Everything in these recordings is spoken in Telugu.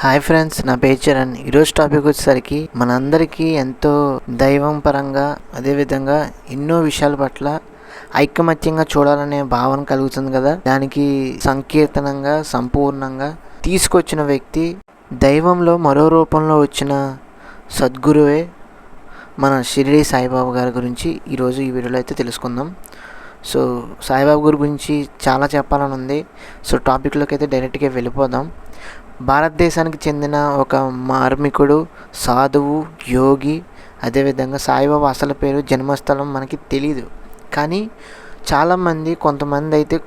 హాయ్ ఫ్రెండ్స్, నా పేరు చరణ్. ఈరోజు టాపిక్ వచ్చేసరికి మనందరికీ ఎంతో దైవం పరంగా అదేవిధంగా ఎన్నో విషయాల పట్ల ఐకమత్యంగా చూడాలనే భావన కలుగుతుంది కదా. దానికి సంకీర్తనంగా సంపూర్ణంగా తీసుకొచ్చిన వ్యక్తి దైవంలో మరో రూపంలో వచ్చిన సద్గురువే మన షిరిడి సాయిబాబా గారి గురించి ఈరోజు ఈ వీడియోలో అయితే తెలుసుకుందాం. సో సాయిబాబా గారి గురించి చాలా చెప్పాలని ఉంది. సో టాపిక్లోకి అయితే డైరెక్ట్గా వెళ్ళిపోదాం. భారతదేశానికి చెందిన ఒక మార్మికుడు, సాధువు, యోగి. అదేవిధంగా సాయిబాబా అసలు పేరు, జన్మస్థలం మనకి తెలీదు. కానీ చాలామంది, కొంతమంది అయితే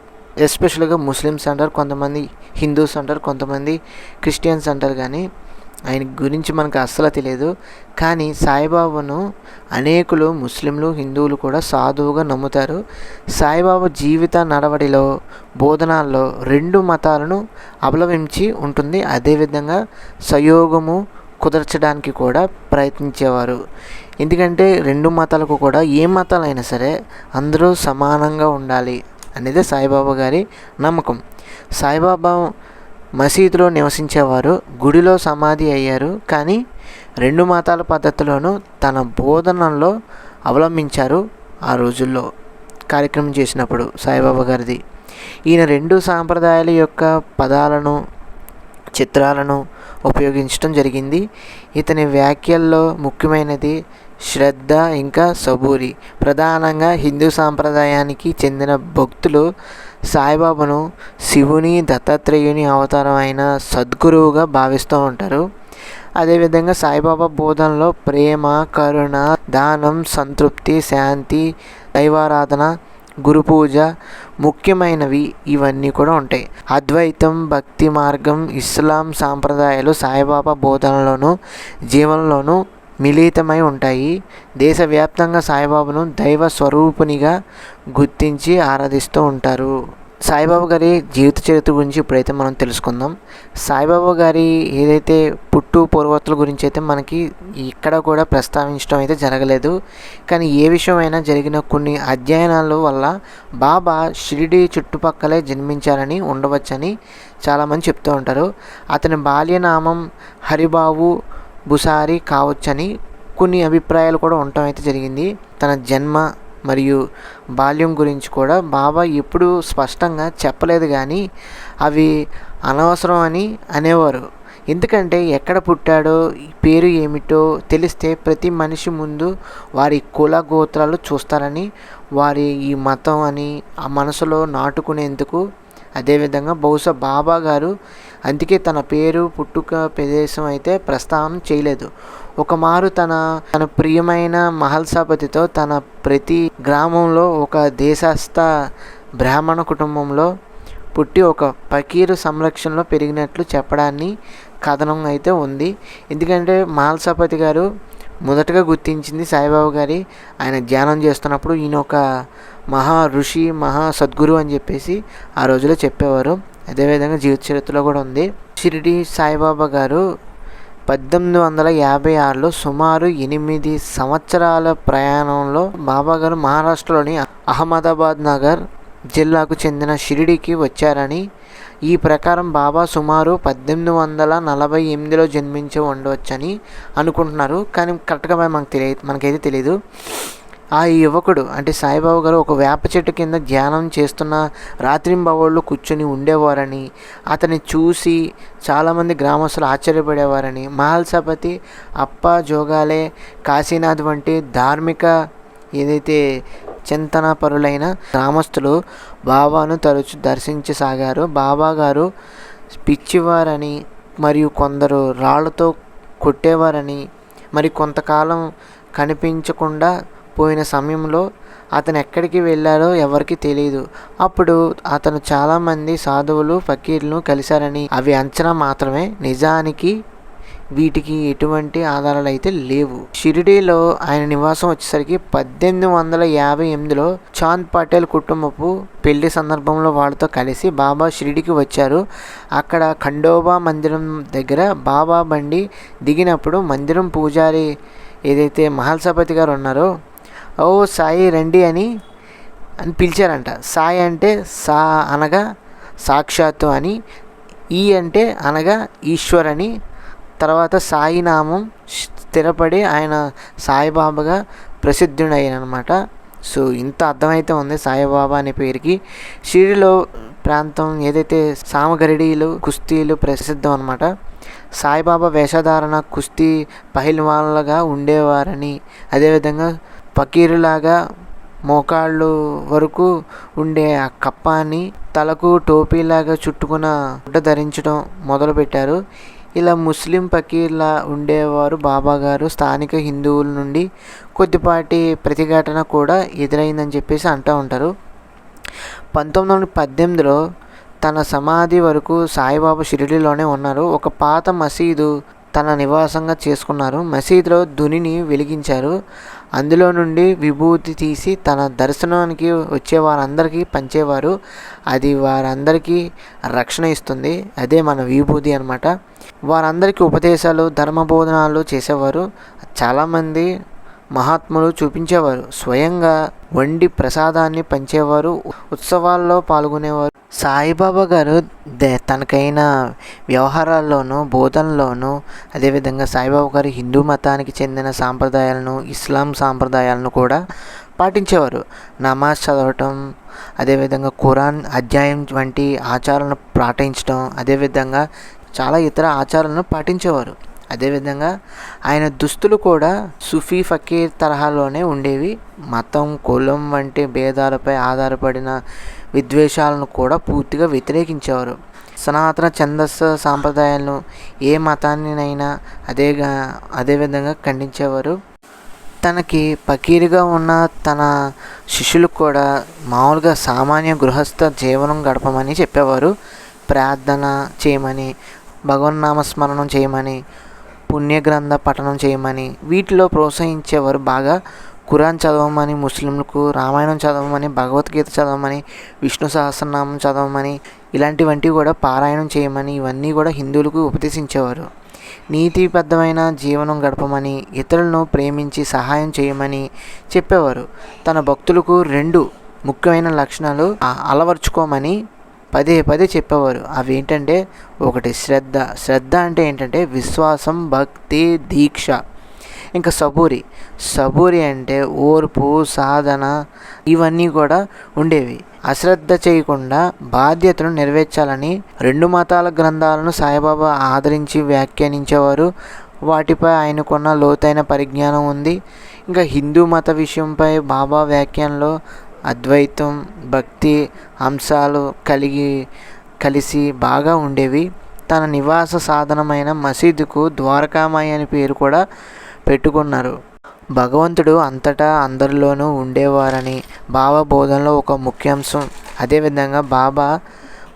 ఎస్పెషల్గా ముస్లిమ్స్ అంటారు, కొంతమంది హిందూస్ అంటారు, కొంతమంది క్రిస్టియన్స్ అంటారు. కానీ ఆయన గురించి మనకు అస్సలు తెలియదు. కానీ సాయిబాబాను అనేకులు ముస్లింలు, హిందువులు కూడా సాధువుగా నమ్ముతారు. సాయిబాబా జీవిత నడవడిలో, బోధనాల్లో రెండు మతాలను అవలంబించి ఉంటుంది. అదేవిధంగా సయోగము కుదర్చడానికి కూడా ప్రయత్నించేవారు. ఎందుకంటే రెండు మతాలకు కూడా, ఏ మతాలైనా సరే అందరూ సమానంగా ఉండాలి అనేది సాయిబాబా గారి నమ్మకం. సాయిబాబా మసీదులో నివసించేవారు, గుడిలో సమాధి అయ్యారు. కానీ రెండు మతాల పద్ధతులను తన బోధనల్లో అవలంబించారు. ఆ రోజుల్లో కార్యక్రమం చేసినప్పుడు సాయిబాబా గారిది. ఈయన రెండు సాంప్రదాయాల యొక్క పదాలను, చిత్రాలను ఉపయోగించడం జరిగింది. ఇతని వ్యాఖ్యల్లో ముఖ్యమైనది శ్రద్ధ, ఇంకా సబూరి. ప్రధానంగా హిందూ సాంప్రదాయానికి చెందిన భక్తులు సాయిబాబాను శివుని, దత్తాత్రేయుని అవతారం అయిన సద్గురువుగా భావిస్తూ ఉంటారు. అదేవిధంగా సాయిబాబా బోధనలో ప్రేమ, కరుణ, దానం, సంతృప్తి, శాంతి, దైవారాధన, గురు పూజ ముఖ్యమైనవి ఇవన్నీ కూడా ఉంటాయి. అద్వైతం, భక్తి మార్గం, ఇస్లాం సాంప్రదాయాలు సాయిబాబా బోధనలోనూ జీవనంలోనూ మిళితమై ఉంటాయి. దేశవ్యాప్తంగా సాయిబాబాను దైవ స్వరూపునిగా గుర్తించి ఆరాధిస్తూ ఉంటారు. సాయిబాబా గారి జీవిత చరిత్ర గురించి ఇప్పుడైతే మనం తెలుసుకుందాం. సాయిబాబా గారి ఏదైతే పుట్టు పూర్వత్తుల గురించి అయితే మనకి ఇక్కడ కూడా ప్రస్తావించడం అయితే జరగలేదు. కానీ ఏ విషయమైనా జరిగిన కొన్ని అధ్యయనాల వల్ల బాబా షిరిడి చుట్టుపక్కలే జన్మించారని ఉండవచ్చని చాలామంది చెప్తూ ఉంటారు. అతని బాల్యనామం హరిబాబు బుసారి కావచ్చని కొన్ని అభిప్రాయాలు కూడా ఉండటం అయితే జరిగింది. తన జన్మ మరియు బాల్యం గురించి కూడా బాబా ఎప్పుడూ స్పష్టంగా చెప్పలేదు, కానీ అవి అనవసరం అని అనేవారు. ఎందుకంటే ఎక్కడ పుట్టాడో, పేరు ఏమిటో తెలిస్తే ప్రతి మనిషి ముందు వారి కుల గోత్రాలు చూస్తారని, వారి ఈ మతం అని ఆ మనసులో నాటుకునేందుకు. అదేవిధంగా బహుశా బాబా గారు అందుకే తన పేరు, పుట్టుక ప్రదేశం అయితే ప్రస్తావన చేయలేదు. ఒకమారు తన ప్రియమైన మహల్సాపతితో తన ప్రతి గ్రామంలో ఒక దేశస్థ బ్రాహ్మణ కుటుంబంలో పుట్టి ఒక ఫకీరు సంరక్షణలో పెరిగినట్లు చెప్పడాన్ని కథనం అయితే ఉంది. ఎందుకంటే మహల్సాపతి గారు మొదటగా గుర్తించింది సాయిబాబా గారి ఆయన ధ్యానం చేస్తున్నప్పుడు ఈయన ఒక మహా ఋషి, మహా సద్గురు అని చెప్పేసి ఆ రోజులో చెప్పేవారు. అదేవిధంగా జీవిత చరిత్రలో కూడా ఉంది. షిరిడి సాయిబాబా గారు 1856లో సుమారు 8 సంవత్సరాల ప్రయాణంలో బాబా గారు మహారాష్ట్రలోని అహ్మదాబాద్ నగర్ జిల్లాకు చెందిన షిరిడికి వచ్చారని, ఈ ప్రకారం బాబా సుమారు 1848లో జన్మించి ఉండవచ్చని అనుకుంటున్నారు. కానీ కరెక్ట్గా మనకైతే తెలియదు. ఆ యువకుడు అంటే సాయిబాబా గారు ఒక వేప చెట్టు కింద ధ్యానం చేస్తున్న రాత్రింబవళ్ళు కూర్చొని ఉండేవారని, అతన్ని చూసి చాలామంది గ్రామస్తులు ఆశ్చర్యపడేవారని, మహల్సాపతి, అప్ప జోగాలే, కాశీనాథ్ వంటి ధార్మిక ఏదైతే చింతనపరులైన గ్రామస్తులు బాబాను తరచు దర్శించసాగారు. బాబా గారు పిచ్చివారని, మరియు కొందరు రాళ్లతో కొట్టేవారని, మరి కొంతకాలం కనిపించకుండా పోయిన సమయంలో అతను ఎక్కడికి వెళ్ళారో ఎవరికి తెలియదు. అప్పుడు అతను చాలామంది సాధువులు, ఫకీర్లను కలిశారని, అవి అంచనా మాత్రమే, నిజానికి వీటికి ఎటువంటి ఆధారాలు అయితే లేవు. షిరిడీలో ఆయన నివాసం వచ్చేసరికి 1858లో చాంద్ పటేల్ కుటుంబపు పెళ్లి సందర్భంలో వాళ్ళతో కలిసి బాబా షిరిడీకి వచ్చారు. అక్కడ ఖండోబా మందిరం దగ్గర బాబా బండి దిగినప్పుడు మందిరం పూజారి ఏదైతే మహల్సాపతి గారు ఉన్నారో, ఓ సాయి రండి అని పిలిచారంట. సాయి అంటే సా అనగా సాక్షాత్తు అని, ఈ అంటే అనగా ఈశ్వర్ అని, తర్వాత సాయి నామం స్థిరపడి ఆయన సాయిబాబాగా ప్రసిద్ధుడైనమాట. సో ఇంత అర్థమైతే ఉంది సాయిబాబా అనే పేరుకి. షిరిడిలో ప్రాంతం ఏదైతే సామగరిడీలు కుస్తీలు ప్రసిద్ధం అనమాట. సాయిబాబా వేషధారణ కుస్తీ పహిల్వాన్లుగా ఉండేవారని, అదేవిధంగా ఫకీరులాగా మోకాళ్ళు వరకు ఉండే ఆ కప్పాని తలకు టోపీలాగా చుట్టుకున్న గుడ్డ ధరించడం మొదలుపెట్టారు. ఇలా ముస్లిం ఫకీర్లా ఉండేవారు బాబాగారు. స్థానిక హిందువుల నుండి కొద్దిపాటి ప్రతిఘటన కూడా ఎదురైందని చెప్పేసి అంటూ ఉంటారు. 1918లో తన సమాధి వరకు సాయిబాబా షిరిడిలోనే ఉన్నారు. ఒక పాత మసీదు తన నివాసంగా చేసుకున్నారు. మసీదులో ధునిని వెలిగించారు. అందులో నుండి విభూతి తీసి తన దర్శనానికి వచ్చే వారందరికీ పంచేవారు. అది వారందరికీ రక్షణ ఇస్తుంది. అదే మన విభూతి అనమాట. వారందరికీ ఉపదేశాలు ధర్మబోధనాలు చేసేవారు. చాలామంది మహాత్ములు చూపించేవారు. స్వయంగా వండి ప్రసాదాన్ని పంచేవారు. ఉత్సవాల్లో పాల్గొనేవారు. సాయిబాబా గారు తనకైన వ్యవహారాల్లోనూ బోధనలోనూ, అదేవిధంగా సాయిబాబా గారు హిందూ మతానికి చెందిన సాంప్రదాయాలను, ఇస్లాం సాంప్రదాయాలను కూడా పాటించేవారు. నమాజ్ చదవటం, అదేవిధంగా ఖురాన్ అధ్యాయం వంటి ఆచారాలను పాటించడం, అదేవిధంగా చాలా ఇతర ఆచారాలను పాటించేవారు. అదేవిధంగా ఆయన దుస్తులు కూడా సూఫీ ఫకీర్ తరహాలోనే ఉండేవి. మతం కులం వంటి భేదాలపై ఆధారపడిన విద్వేషాలను కూడా పూర్తిగా వ్యతిరేకించేవారు. సనాతన ఛందస్సు సాంప్రదాయాలను ఏ మతాన్నినైనా అదేవిధంగా ఖండించేవారు. తనకి ఫకీరుగా ఉన్న తన శిష్యులకు కూడా మామూలుగా సామాన్య గృహస్థ జీవనం గడపమని చెప్పేవారు. ప్రార్థన చేయమని, భగవన్నామస్మరణం చేయమని, పుణ్యగ్రంథ పఠనం చేయమని వీటిలో ప్రోత్సహించేవారు. బాగా ఖురాన్ చదవమని ముస్లింలకు, రామాయణం చదవమని, భగవద్గీత చదవమని, విష్ణు సహస్రనామం చదవమని, ఇలాంటివంటివి కూడా పారాయణం చేయమని, ఇవన్నీ కూడా హిందువులకు ఉపదేశించేవారు. నీతిబద్ధమైన జీవనం గడపమని, ఇతరులను ప్రేమించి సహాయం చేయమని చెప్పేవారు. తన భక్తులకు 2 ముఖ్యమైన లక్షణాలు అలవర్చుకోమని పదే చెప్పేవారు. అవి ఏంటంటే, ఒకటి శ్రద్ధ అంటే ఏంటంటే విశ్వాసం, భక్తి, దీక్ష. ఇంకా సబూరి అంటే ఓర్పు, సాధన, ఇవన్నీ కూడా ఉండేవి. అశ్రద్ధ చేయకుండా బాధ్యతను నెరవేర్చాలని 2 మతాల గ్రంథాలను సాయిబాబా ఆదరించి వ్యాఖ్యానించేవారు. వాటిపై ఆయనకున్న లోతైన పరిజ్ఞానం ఉంది. ఇంకా హిందూ మత విషయంపై బాబా వ్యాఖ్యానంలో అద్వైతం, భక్తి అంశాలు కలిసి బాగా ఉండేవి. తన నివాస సాధనమైన మసీదుకు ద్వారకామాయి అని పేరు కూడా పెట్టుకున్నారు. భగవంతుడు అంతటా అందరిలోనూ ఉండేవారని బాబా బోధనలో ఒక ముఖ్యాంశం. అదేవిధంగా బాబా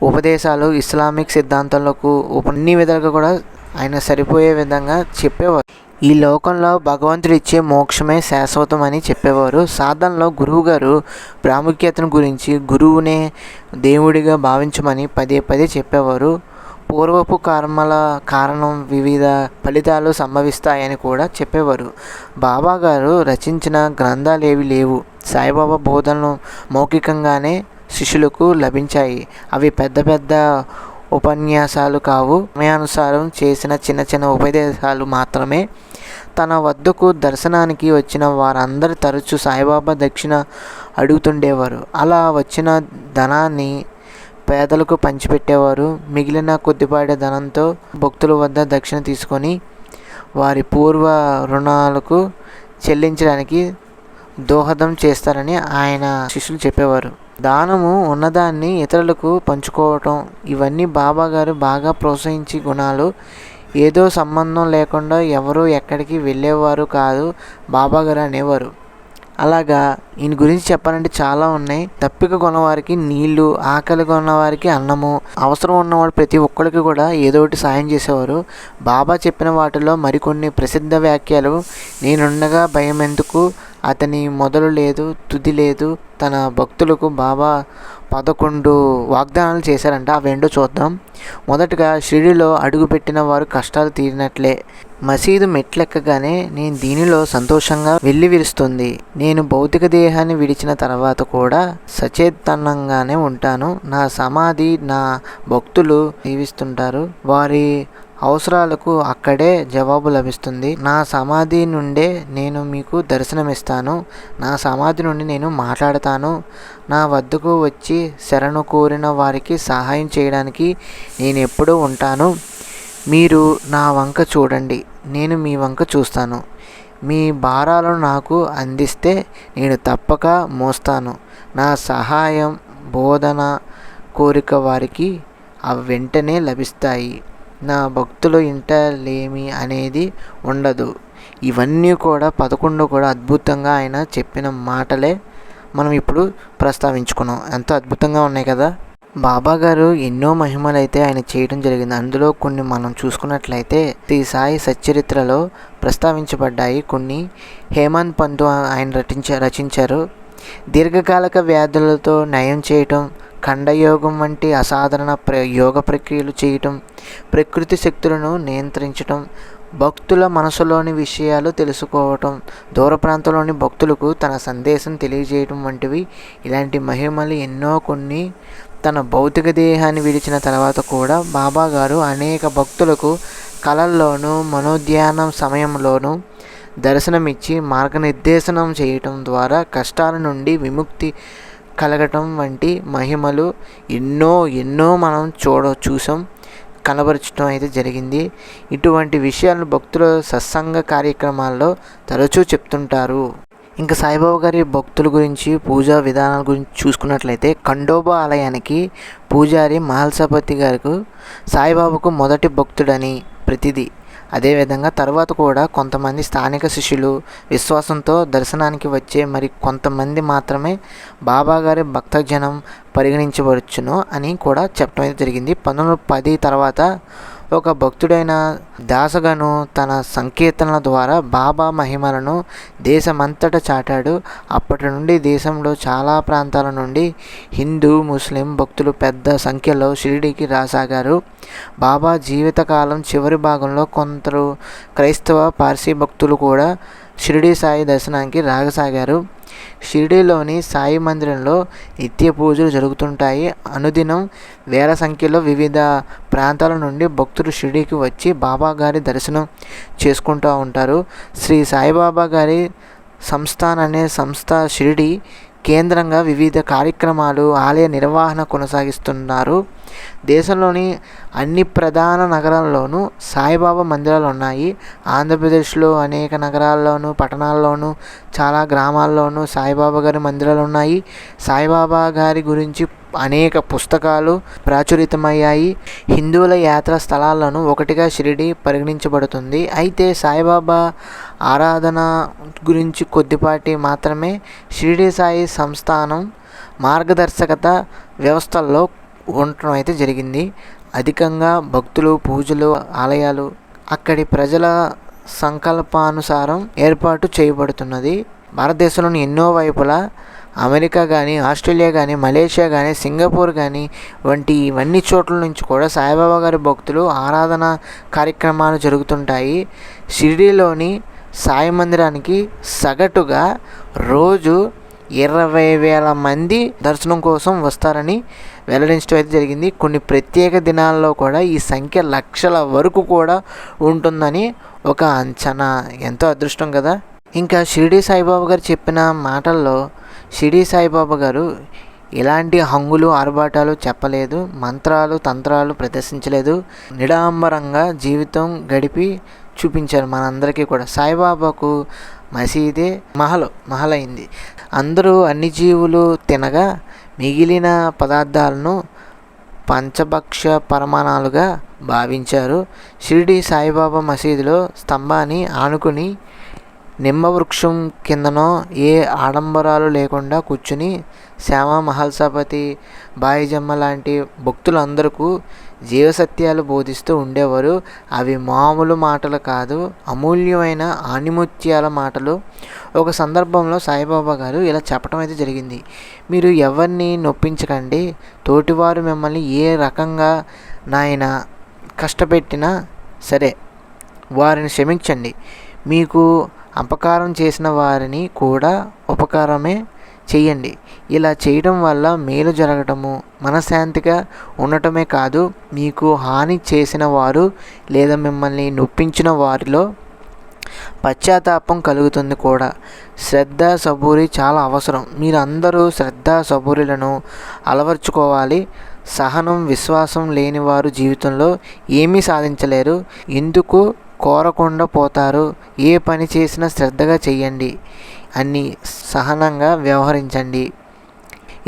ఉపదేశాలు ఇస్లామిక్ సిద్ధాంతాలకు అన్ని విధాలుగా కూడా ఆయన సరిపోయే విధంగా చెప్పేవారు. ఈ లోకంలో భగవంతుడు ఇచ్చే మోక్షమే శాశ్వతం అని చెప్పేవారు. సాధనలో గురువుగారు ప్రాముఖ్యతను గురించి గురువునే దేవుడిగా భావించమని పదే చెప్పేవారు. పూర్వపు కర్మల కారణం వివిధ ఫలితాలు సంభవిస్తాయని కూడా చెప్పేవారు. బాబా గారు రచించిన గ్రంథాలు ఏవి లేవు. సాయిబాబా బోధనలు మౌఖికంగానే శిష్యులకు లభించాయి. అవి పెద్ద ఉపన్యాసాలు కావు. సమయానుసారం చేసిన చిన్న ఉపదేశాలు మాత్రమే. తన వద్దకు దర్శనానికి వచ్చిన వారందరూ తరచూ సాయిబాబా దక్షిణ అడుగుతుండేవారు. అలా వచ్చిన ధనాన్ని పేదలకు పంచిపెట్టేవారు. మిగిలిన కొద్దిపాటి ధనంతో భక్తుల వద్ద దక్షిణ తీసుకొని వారి పూర్వ రుణాలకు చెల్లించడానికి దోహదం చేస్తారని ఆయన శిష్యులు చెప్పేవారు. దానము ఉన్నదాన్ని ఇతరులకు పంచుకోవటం, ఇవన్నీ బాబా గారు బాగా ప్రోత్సహించి గుణాలు. ఏదో సంబంధం లేకుండా ఎవరు ఎక్కడికి వెళ్ళేవారు కాదు బాబా గారు అనేవారు. అలాగా ఈయన గురించి చెప్పాలంటే చాలా ఉన్నాయి. దప్పిక కొన్నవారికి నీళ్లు, ఆకలి కొన్నవారికి అన్నము, అవసరం ఉన్నవాడు ప్రతి ఒక్కరికి కూడా ఏదో ఒకటి సాయం చేసేవారు. బాబా చెప్పిన వాటిలో మరికొన్ని ప్రసిద్ధ వాక్యాలు: నేనుండగా భయం ఎందుకు, అతని మొదలు లేదు తుది లేదు, తన భక్తులకు బాబా 11 వాగ్దానాలు చేశారంట. అవేంటో చూద్దాం. మొదటగా షిరిడీలో అడుగుపెట్టిన వారు కష్టాలు తీరినట్లే. మసీదు మెట్లెక్కగానే నేను దీనిలో సంతోషంగా వెల్లివిరుస్తుంది. నేను భౌతిక దేహాన్ని విడిచిన తర్వాత కూడా సచేతనంగానే ఉంటాను. నా సమాధి నా భక్తులు జీవిస్తుంటారు. వారి అవసరాలకు అక్కడే జవాబు లభిస్తుంది. నా సమాధి నుండే నేను మీకు దర్శనమిస్తాను. నా సమాధి నుండి నేను మాట్లాడతాను. నా వద్దకు వచ్చి శరణు కోరిన వారికి సహాయం చేయడానికి నేను ఎప్పుడూ ఉంటాను. మీరు నా వంక చూడండి, నేను మీ వంక చూస్తాను. మీ భారాలను నాకు అందిస్తే నేను తప్పక మోస్తాను. నా సహాయం బోధన కోరిక వారికి అవి వెంటనే లభిస్తాయి. నా భక్తులు ఇంట లేమి అనేది ఉండదు. ఇవన్నీ కూడా 11 కూడా అద్భుతంగా ఆయన చెప్పిన మాటలే మనం ఇప్పుడు ప్రస్తావించుకున్నాం. ఎంతో అద్భుతంగా ఉన్నాయి కదా. బాబా గారు ఎన్నో మహిమలు అయితే ఆయన చేయడం జరిగింది. అందులో కొన్ని మనం చూసుకున్నట్లయితే శ్రీ సాయి సచ్చరిత్రలో ప్రస్తావించబడ్డాయి. కొన్ని హేమంత్ పంతు ఆయన రచించారు. దీర్ఘకాలిక వ్యాధులతో నయం చేయటం, ఖండయోగం వంటి అసాధారణ యోగ ప్రక్రియలు చేయటం, ప్రకృతి శక్తులను నియంత్రించటం, భక్తుల మనసులోని విషయాలు తెలుసుకోవటం, దూర ప్రాంతంలోని భక్తులకు తన సందేశం తెలియజేయటం వంటివి ఇలాంటి మహిమలు ఎన్నో. కొన్ని తన భౌతిక దేహాన్ని విడిచిన తర్వాత కూడా బాబా గారు అనేక భక్తులకు కళల్లోనూ మనోధ్యానం సమయంలోనూ దర్శనమిచ్చి మార్గనిర్దేశనం చేయటం ద్వారా కష్టాల నుండి విముక్తి కలగటం వంటి మహిమలు ఎన్నో మనం చూసాం, కనబరచడం అయితే జరిగింది. ఇటువంటి విషయాలను భక్తుల సత్సంగ కార్యక్రమాల్లో తరచూ చెప్తుంటారు. ఇంకా సాయిబాబా గారి భక్తుల గురించి పూజా విధానాల గురించి చూసుకున్నట్లయితే ఖండోబా ఆలయానికి పూజారి మహల్సాపతి గారికి సాయిబాబాకు మొదటి భక్తుడని ప్రతిది. అదేవిధంగా తర్వాత కూడా కొంతమంది స్థానిక శిష్యులు విశ్వాసంతో దర్శనానికి వచ్చే మరి కొంతమంది మాత్రమే బాబాగారి భక్తజనం పరిగణించవచ్చును అని కూడా చెప్పడం అయితే జరిగింది. 1910 తర్వాత ఒక భక్తుడైన దాసగను తన సంకీర్తనల ద్వారా బాబా మహిమలను దేశమంతటా చాటాడు. అప్పటి నుండి దేశంలో చాలా ప్రాంతాల నుండి హిందూ ముస్లిం భక్తులు పెద్ద సంఖ్యలో షిరిడీకి రాసాగారు. బాబా జీవితకాలం చివరి భాగంలో కొందరు క్రైస్తవ పార్సీ భక్తులు కూడా షిరిడీ సాయి దర్శనానికి రాగసాగారు. షిరిడీలోని సాయి మందిరంలో నిత్య పూజలు జరుగుతుంటాయి. అనుదినం వేల సంఖ్యలో వివిధ ప్రాంతాల నుండి భక్తులు షిరిడీకి వచ్చి బాబా గారి దర్శనం చేసుకుంటూ ఉంటారు. శ్రీ సాయిబాబా గారి సంస్థాన్ అనే సంస్థ షిరిడీ కేంద్రంగా వివిధ కార్యక్రమాలు ఆలయ నిర్వహణ కొనసాగిస్తున్నారు. దేశంలోని అన్ని ప్రధాన నగరాల్లోనూ సాయిబాబా మందిరాలు ఉన్నాయి. ఆంధ్రప్రదేశ్లో అనేక నగరాల్లోనూ పట్టణాల్లోనూ చాలా గ్రామాల్లోనూ సాయిబాబా గారి మందిరాలు ఉన్నాయి. సాయిబాబా గారి గురించి అనేక పుస్తకాలు ప్రాచురితమయ్యాయి. హిందువుల యాత్రా స్థలాలను ఒకటిగా షిరిడీ పరిగణించబడుతుంది. అయితే సాయిబాబా ఆరాధన గురించి కొద్దిపాటి మాత్రమే షిరిడీ సాయి సంస్థానం మార్గదర్శకత వ్యవస్థల్లో ఉండటం అయితే జరిగింది. అధికంగా భక్తులు పూజలు ఆలయాలు అక్కడి ప్రజల సంకల్పానుసారం ఏర్పాటు చేయబడుతున్నది. భారతదేశంలోని ఎన్నో వైపులా అమెరికా కానీ ఆస్ట్రేలియా కానీ మలేషియా కానీ సింగపూర్ కానీ వంటి ఇవన్నీ చోట్ల నుంచి కూడా సాయిబాబా గారి భక్తులు ఆరాధన కార్యక్రమాలు జరుగుతుంటాయి. షిరిడీలోని సాయి మందిరానికి సగటుగా రోజు 20,000 మంది దర్శనం కోసం వస్తారని వెల్లడించడం అయితే జరిగింది. కొన్ని ప్రత్యేక దినాల్లో కూడా ఈ సంఖ్య లక్షల వరకు కూడా ఉంటుందని ఒక అంచనా. ఎంతో అదృష్టం కదా. ఇంకా షిరిడీ సాయిబాబా గారు చెప్పిన మాటల్లో షిరిడీ సాయిబాబా గారు ఎలాంటి హంగులు ఆర్భాటాలు చెప్పలేదు, మంత్రాలు తంత్రాలు ప్రదర్శించలేదు. నిడాంబరంగా జీవితం గడిపి చూపించారు మనందరికీ కూడా. సాయిబాబాకు మసీదే మహలైంది. అందరూ అన్ని జీవులు తినగా మిగిలిన పదార్థాలను పంచభక్ష పరమాణాలుగా భావించారు. షిరిడీ సాయిబాబా మసీదులో స్తంభాన్ని ఆనుకుని నిమ్మవృక్షం కిందనో ఏ ఆడంబరాలు లేకుండా కూర్చుని శ్యామ మహల్సాపతి బాయిజమ్మ లాంటి భక్తులందరికీ జీవసత్యాలు బోధిస్తూ ఉండేవారు. అవి మామూలు మాటలు కాదు, అమూల్యమైన ఆణిముత్యాల మాటలు. ఒక సందర్భంలో సాయిబాబా గారు ఇలా చెప్పడం అయితే జరిగింది. మీరు ఎవరిని నొప్పించకండి. తోటివారు మిమ్మల్ని ఏ రకంగా నాయన కష్టపెట్టినా సరే వారిని క్షమించండి. మీకు అపకారం చేసిన వారిని కూడా ఉపకారమే చేయండి. ఇలా చేయడం వల్ల మేలు జరగటము, మనశ్శాంతిగా ఉండటమే కాదు, మీకు హాని చేసిన వారు లేదా మిమ్మల్ని నొప్పించిన వారిలో పశ్చాత్తాపం కలుగుతుంది కూడా. శ్రద్ధ సబూరి చాలా అవసరం. మీరందరూ శ్రద్ధ సబూరిలను అలవర్చుకోవాలి. సహనం విశ్వాసం లేని వారు జీవితంలో ఏమీ సాధించలేరు. ఎందుకు కోరకుండా పోతారు. ఏ పని చేసినా శ్రద్ధగా చేయండి. అన్ని సహనంగా వ్యవహరించండి.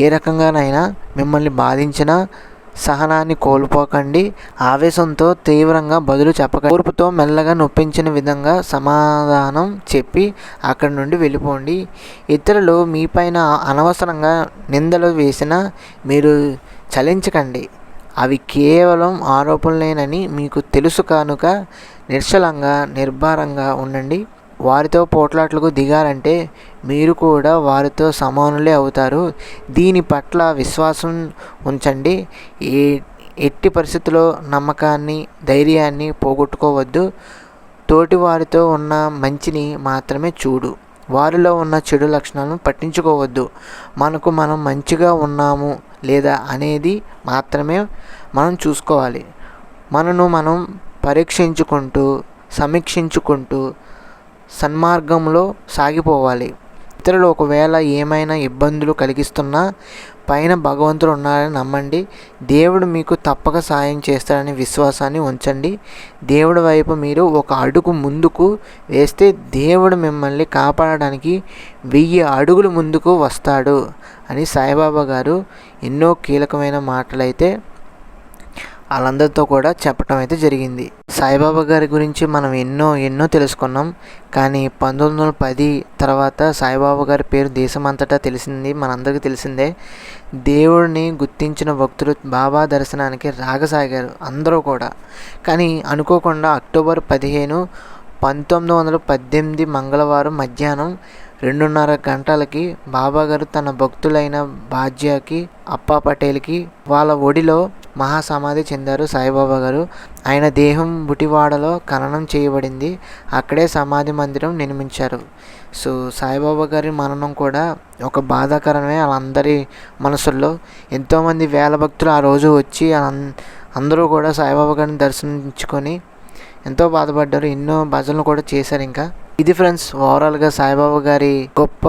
ఏ రకంగానైనా మిమ్మల్ని బాధించినా సహనాన్ని కోల్పోకండి. ఆవేశంతో తీవ్రంగా బదులు చెప్పకండి. ఓర్పుతో మెల్లగా నొప్పించిన విధంగా సమాధానం చెప్పి అక్కడి నుండి వెళ్ళిపోండి. ఇతరులు మీపైన అనవసరంగా నిందలు వేసినా మీరు చలించకండి. అవి కేవలం ఆరోపణలేనని మీకు తెలుసు కనుక నిశ్చలంగా నిర్భరంగా ఉండండి. వారితో పోట్లాట్లకు దిగారంటే మీరు కూడా వారితో సమానులే అవుతారు. దీని పట్ల విశ్వాసం ఉంచండి. ఎట్టి పరిస్థితుల్లో నమ్మకాన్ని ధైర్యాన్ని పోగొట్టుకోవద్దు. తోటి వారితో ఉన్న మంచిని మాత్రమే చూడు. వారిలో ఉన్న చెడు లక్షణాలను పట్టించుకోవద్దు. మనం మంచిగా ఉన్నాము లేదా అనేది మాత్రమే మనం చూసుకోవాలి. మనం పరీక్షించుకుంటూ సమీక్షించుకుంటూ సన్మార్గంలో సాగిపోవాలి. ఇతరులు ఒకవేళ ఏమైనా ఇబ్బందులు కలిగిస్తున్నా పైన భగవంతుడు ఉన్నారని నమ్మండి. దేవుడు మీకు తప్పక సాయం చేస్తాడని విశ్వాసాన్ని ఉంచండి. దేవుడి వైపు మీరు ఒక అడుగు ముందుకు వేస్తే దేవుడు మిమ్మల్ని కాపాడడానికి 1000 అడుగులు ముందుకు వస్తాడు అని సాయిబాబా గారు ఎన్నో కీలకమైన మాటలైతే వాళ్ళందరితో కూడా చెప్పడం అయితే జరిగింది. సాయిబాబా గారి గురించి మనం ఎన్నో తెలుసుకున్నాం. కానీ 1910 తర్వాత సాయిబాబా గారి పేరు దేశమంతటా తెలిసింది, మనందరికీ తెలిసిందే. దేవుడిని గుర్తించిన భక్తులు బాబా దర్శనానికి రాగసాగారు అందరూ కూడా. కానీ అనుకోకుండా అక్టోబర్ 15, 1918 మంగళవారం మధ్యాహ్నం 2:30 గంటలకి బాబాగారు తన భక్తులైన బాజ్యాకి, అప్పా పటేల్కి వాళ్ళ ఒడిలో మహాసమాధి చెందారు సాయిబాబా గారు. ఆయన దేహం బుటివాడలో ఖననం చేయబడింది. అక్కడే సమాధి మందిరం నిర్మించారు. సో సాయిబాబా గారి మరణం కూడా ఒక బాధాకరమే వాళ్ళందరి మనసుల్లో. ఎంతోమంది వేల భక్తులు ఆ రోజు వచ్చి అందరూ కూడా సాయిబాబా గారిని దర్శించుకొని ఎంతో బాధపడ్డారు. ఎన్నో భజనలు కూడా చేశారు. ఇంకా ఇది ఫ్రెండ్స్ ఓవరాల్గా సాయిబాబా గారి గొప్ప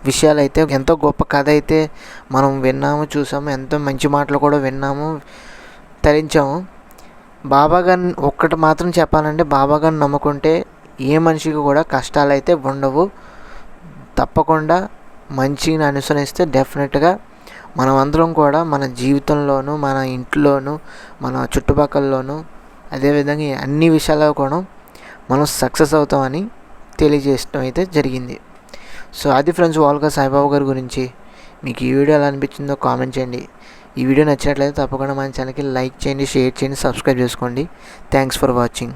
విషయాలు అయితే, ఎంతో గొప్ప కథ అయితే మనం విన్నాము, చూసాము. ఎంతో మంచి మాటలు కూడా విన్నాము, తరించాము. బాబా గారిని ఒక్కటి మాత్రం చెప్పాలంటే, బాబా గారిని నమ్ముకుంటే ఏ మనిషికి కూడా కష్టాలు అయితే ఉండవు. తప్పకుండా మంచిని అనుసరిస్తే డెఫినెట్గా మనమందరం కూడా మన జీవితంలోనూ, మన ఇంట్లోనూ, మన చుట్టుపక్కలలోనూ, అదేవిధంగా అన్ని విషయాల్లో కూడా మనం సక్సెస్ అవుతామని తెలియజేయడం అయితే జరిగింది. సో అది ఫ్రెండ్స్ వాళ్ళగా సాయిబాబా గారి గురించి. మీకు ఈ వీడియో ఎలా అనిపించిందో కామెంట్ చేయండి. ఈ వీడియో నచ్చినట్లయితే తప్పకుండా మన ఛానల్కి లైక్ చేయండి, షేర్ చేయండి, సబ్స్క్రైబ్ చేసుకోండి. Thanks for watching.